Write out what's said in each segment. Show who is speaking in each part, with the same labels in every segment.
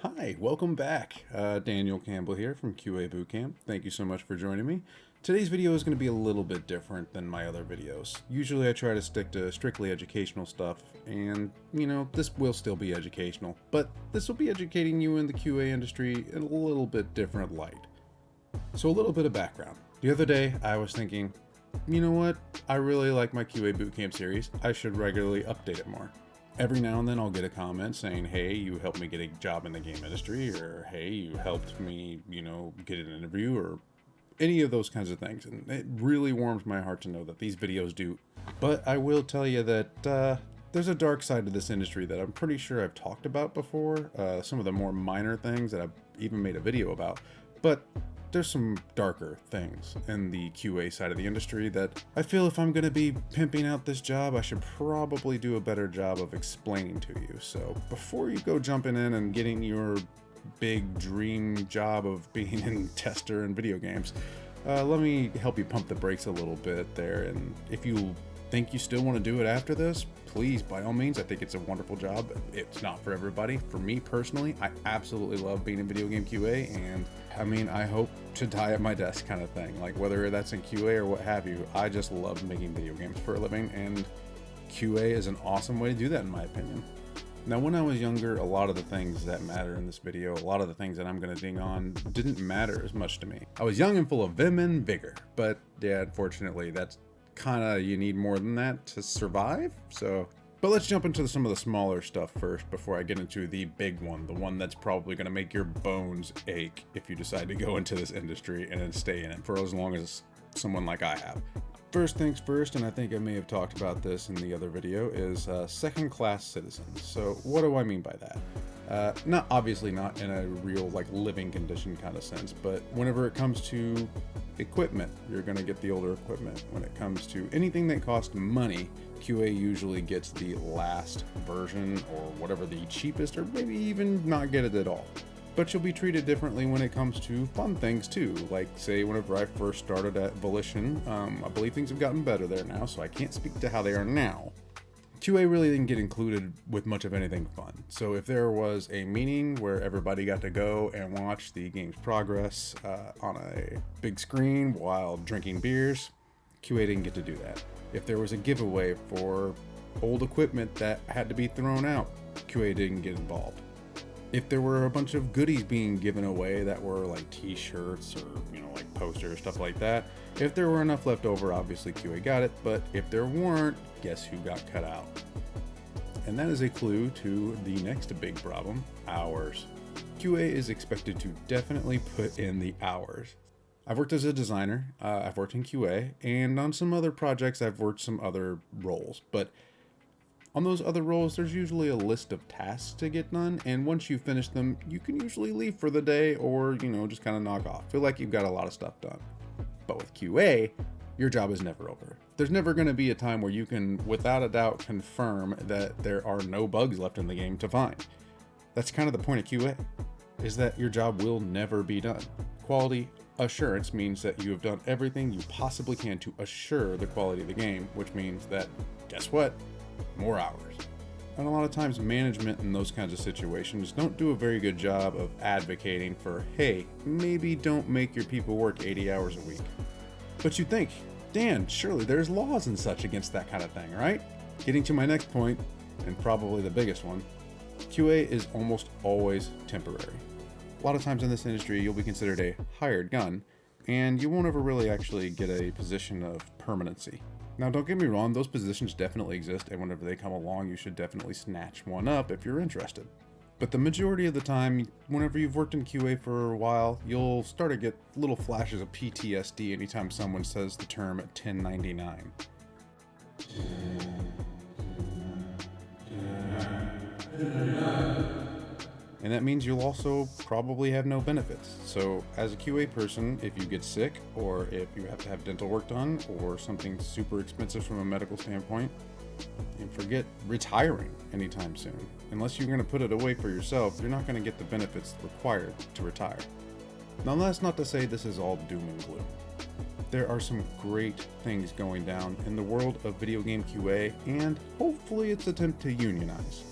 Speaker 1: Hi, welcome back. Daniel Campbell here from QA Bootcamp. Thank you so much for joining me. Today's video is going to be a little bit different than my other videos. Usually I try to stick to strictly educational stuff, and this will still be educational, but this will be educating you in the QA industry in a little bit different light. So a little bit of background. The other day I was thinking, you know what? I really like my QA Bootcamp series. I should regularly update it more. Every now and then I'll get a comment saying, hey, you helped me get a job in the game industry, or hey, you helped me, get an interview, or any of those kinds of things. And it really warms my heart to know that these videos do. But I will tell you that there's a dark side to this industry that I'm pretty sure I've talked about before. Some of the more minor things that I've even made a video about. But there's some darker things in the QA side of the industry that I feel if I'm going to be pimping out this job, I should probably do a better job of explaining to you. So before you go jumping in and getting your big dream job of being a tester in video games, let me help you pump the brakes a little bit there. And if you think you still want to do it after this, please, by all means. I think it's a wonderful job. It's not for everybody. For me personally, I absolutely love being in video game QA, and I hope to die at my desk kind of thing. Like whether that's in QA or what have you, I just love making video games for a living, and QA is an awesome way to do that in my opinion. Now, when I was younger, a lot of the things that matter in this video, a lot of the things that I'm going to ding on, didn't matter as much to me. I was young and full of vim and vigor, but yeah, unfortunately, that's you need more than that to survive. But let's jump into some of the smaller stuff first before I get into the big one, the one that's probably going to make your bones ache if you decide to go into this industry and then stay in it for as long as someone like I have. First things first, and I think I may have talked about this in the other video, is second-class citizens. So what do I mean by that? Obviously not in a real living condition kind of sense, but whenever it comes to equipment, you're going to get the older equipment. When it comes to anything that costs money, QA usually gets the last version or whatever the cheapest, or maybe even not get it at all. But you'll be treated differently when it comes to fun things too. Like say whenever I first started at Volition, I believe things have gotten better there now, so I can't speak to how they are now. QA really didn't get included with much of anything fun. So if there was a meeting where everybody got to go and watch the game's progress on a big screen while drinking beers, QA didn't get to do that. If there was a giveaway for old equipment that had to be thrown out, QA didn't get involved. If there were a bunch of goodies being given away that were like t-shirts or posters, stuff like that, if there were enough left over, obviously QA got it, but if there weren't, guess who got cut out? And that is a clue to the next big problem: hours. QA is expected to definitely put in the hours. I've worked as a designer, I've worked in QA, and on some other projects I've worked some other roles, but on those other roles, there's usually a list of tasks to get done, and once you finish them, you can usually leave for the day or, just kind of knock off. Feel like you've got a lot of stuff done. But with QA, your job is never over. There's never going to be a time where you can, without a doubt, confirm that there are no bugs left in the game to find. That's kind of the point of QA, is that your job will never be done. Quality assurance means that you have done everything you possibly can to assure the quality of the game, which means that, guess what? More hours. And a lot of times management in those kinds of situations don't do a very good job of advocating for, hey, maybe don't make your people work 80 hours a week. But you'd think, Dan, surely there's laws and such against that kind of thing, right? Getting to my next point, and probably the biggest one, QA is almost always temporary. A lot of times in this industry, you'll be considered a hired gun, and you won't ever really actually get a position of permanency. Now, don't get me wrong, those positions definitely exist, and whenever they come along, you should definitely snatch one up if you're interested. But the majority of the time, whenever you've worked in QA for a while, you'll start to get little flashes of PTSD anytime someone says the term 1099. And that means you'll also probably have no benefits. So as a QA person, if you get sick, or if you have to have dental work done, or something super expensive from a medical standpoint, and forget retiring anytime soon. Unless you're going to put it away for yourself, you're not going to get the benefits required to retire. Now, that's not to say this is all doom and gloom. There are some great things going down in the world of video game QA, and hopefully its attempt to unionize.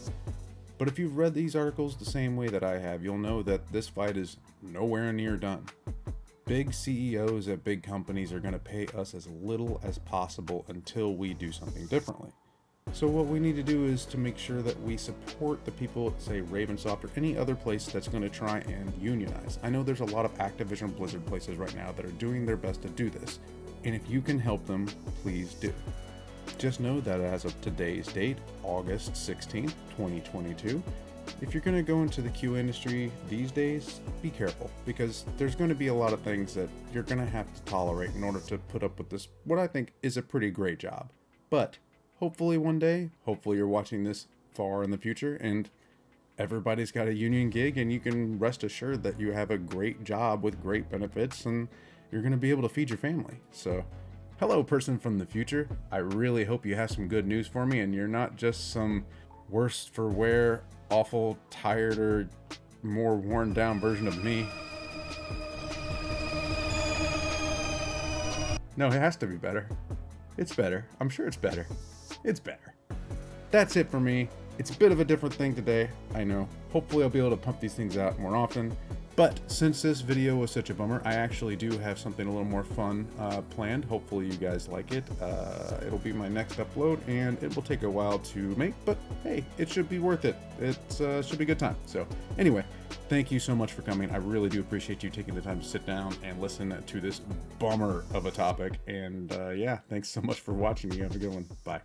Speaker 1: But if you've read these articles the same way that I have, you'll know that this fight is nowhere near done. Big CEOs at big companies are going to pay us as little as possible until we do something differently. So what we need to do is to make sure that we support the people at, say, Ravensoft or any other place that's going to try and unionize. I know there's a lot of Activision Blizzard places right now that are doing their best to do this, and if you can help them, please do. Just know that as of today's date, August 16th, 2022, if you're going to go into the QA industry these days, be careful, because there's going to be a lot of things that you're going to have to tolerate in order to put up with this, what I think is a pretty great job. But hopefully one day, hopefully you're watching this far in the future and everybody's got a union gig and you can rest assured that you have a great job with great benefits and you're going to be able to feed your family. So, hello person from the future. I really hope you have some good news for me and you're not just some worse for wear, awful, tired, or more worn down version of me. No, it has to be better. It's better. I'm sure it's better. It's better. That's it for me. It's a bit of a different thing today, I know. Hopefully I'll be able to pump these things out more often. But since this video was such a bummer, I actually do have something a little more fun planned. Hopefully you guys like it. It'll be my next upload and it will take a while to make, but hey, it should be worth it. It should be a good time. So anyway, thank you so much for coming. I really do appreciate you taking the time to sit down and listen to this bummer of a topic. And yeah, thanks so much for watching. You have a good one. Bye.